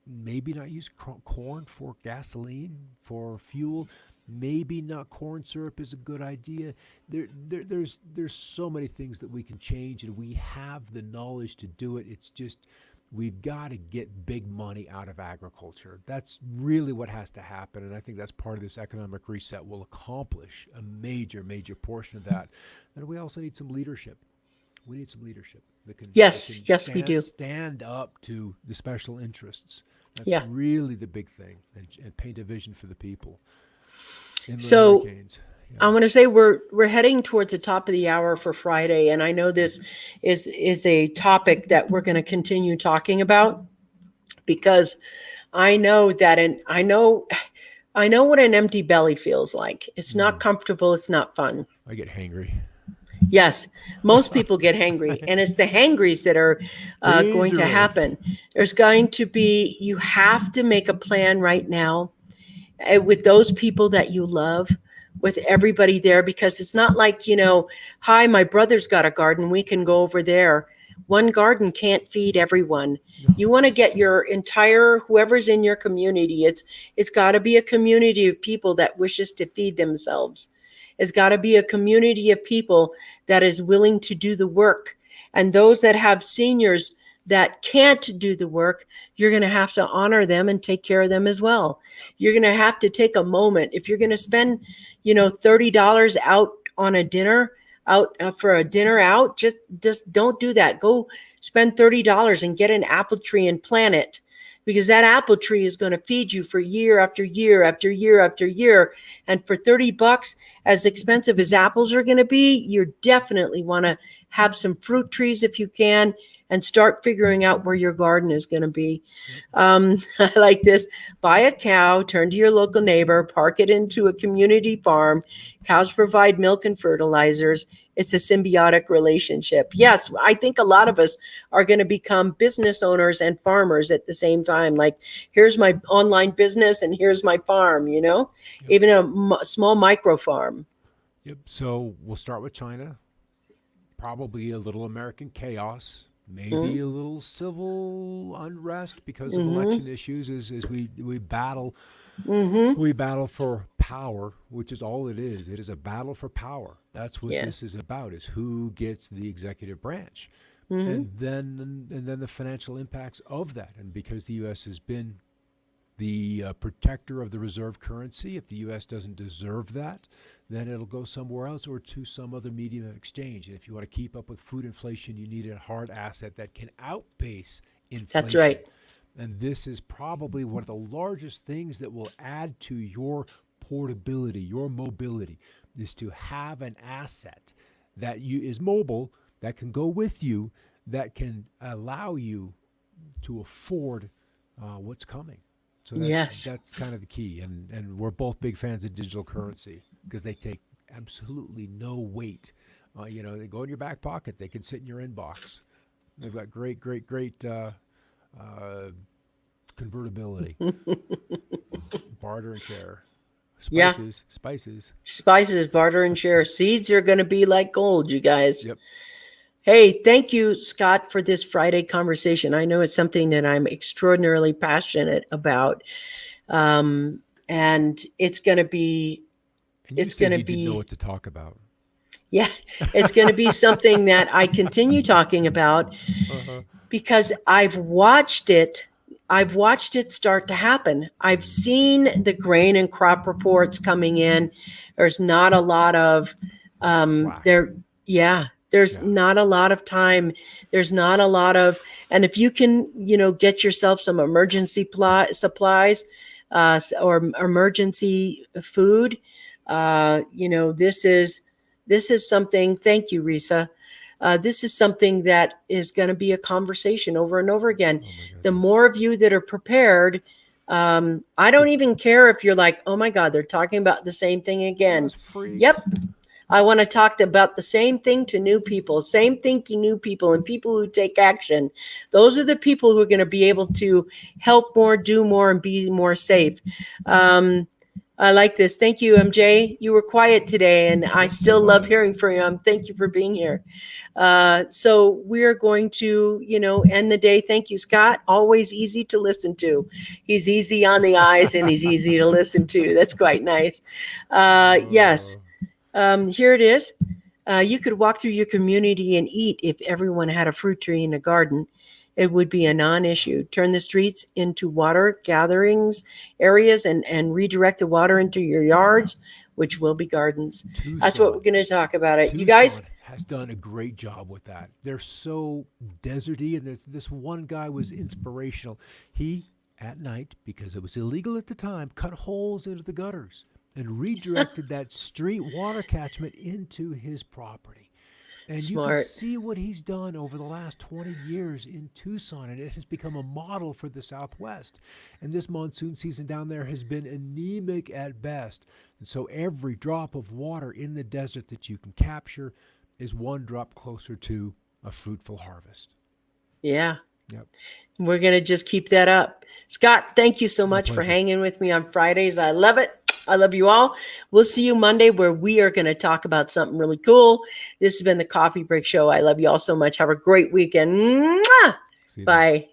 maybe not use corn for gasoline, for fuel. Maybe not corn syrup is a good idea. There's so many things that we can change, and we have the knowledge to do it. It's just we've got to get big money out of agriculture. That's really what has to happen, and I think that's part of this economic reset will accomplish a major portion of that. And we also need some leadership. We need some leadership that Yes, can yes, we do. stand up to the special interests. That's Yeah. really the big thing, and paint a vision for the people. Inland So hurricanes. I Yeah. want to say we're heading towards the top of the hour for Friday, and I know this is a topic that we're going to continue talking about because I know that, and I know what an empty belly feels like. It's not comfortable. It's not fun. I get hangry. Yes, most people get hangry, and it's the hangries that are going to Dangerous. happen. There's going to be, you have to make a plan right now with those people that you love, with everybody there, because it's not like, hi, my brother's got a garden, we can go over there. One garden can't feed everyone. No. You want to get your entire, whoever's in your community, it's got to be a community of people that wishes to feed themselves. It's got to be a community of people that is willing to do the work. And those that have seniors that can't do the work, you're going to have to honor them and take care of them as well. You're going to have to take a moment. If you're going to spend, $30 out on a dinner, out for a dinner out, just don't do that. Go spend $30 and get an apple tree and plant it, because that apple tree is going to feed you for year after year after year after year. And for $30, as expensive as apples are going to be, you definitely want to have some fruit trees if you can, and start figuring out where your garden is going to be. I like this. Buy a cow, turn to your local neighbor, park it into a community farm. Cows provide milk and fertilizers. It's a symbiotic relationship. Yes, I think a lot of us are going to become business owners and farmers at the same time. Like, here's my online business and here's my farm, even a small micro farm. Yep. So we'll start with China. Probably a little American chaos, maybe a little civil unrest because of election issues as we battle. We battle for power, which is all it is. It is a battle for power. That's what this is about, is who gets the executive branch. And then the financial impacts of that. And because the U.S. has been the protector of the reserve currency, if the U.S. doesn't deserve that, then it'll go somewhere else or to some other medium of exchange. And if you want to keep up with food inflation, you need a hard asset that can outpace inflation. That's right. And this is probably one of the largest things that will add to your portability, your mobility, is to have an asset that is mobile, that can go with you, that can allow you to afford what's coming. So that's kind of the key. And we're both big fans of digital currency because they take absolutely no weight. They go in your back pocket. They can sit in your inbox. They've got great convertibility. Barter and share. Spices, barter and share. Seeds are going to be like gold, you guys. Yep. Hey, thank you, Scott, for this Friday conversation. I know it's something that I'm extraordinarily passionate about. And it's going to be... And you said you didn't know what to talk about. Yeah, it's going to be something that I continue talking about because I've watched it start to happen. I've seen the grain and crop reports coming in. There's not a lot of There's not a lot of time. There's not a lot of, and if you can, get yourself some emergency supplies or emergency food, this is something. Thank you, Risa. This is something that is going to be a conversation over and over again. The more of you that are prepared, I don't even care if you're like, oh my God, they're talking about the same thing again. Yep. I want to talk about the same thing to new people, and people who take action. Those are the people who are going to be able to help more, do more, and be more safe. I like this. Thank you, MJ. You were quiet today, and I still love hearing from you. Thank you for being here. So we're going to, end the day. Thank you, Scott. Always easy to listen to. He's easy on the eyes, and he's easy to listen to. That's quite nice. Yes. Here it is. You could walk through your community and eat if everyone had a fruit tree in a garden. It would be a non-issue. Turn the streets into water gatherings areas and redirect the water into your yards, which will be gardens. That's what we're going to talk about. You guys has done a great job with that. They're so deserty, and this one guy was inspirational. He, at night, because it was illegal at the time, cut holes into the gutters and redirected that street water catchment into his property. And Smart. You can see what he's done over the last 20 years in Tucson, and it has become a model for the Southwest. And this monsoon season down there has been anemic at best. And so every drop of water in the desert that you can capture is one drop closer to a fruitful harvest. Yeah. Yep. We're going to just keep that up. Scott, thank you so much for hanging with me on Fridays. I love it. I love you all. We'll see you Monday where we are going to talk about something really cool. This has been the Coffee Break Show. I love you all so much. Have a great weekend. Mwah! Bye.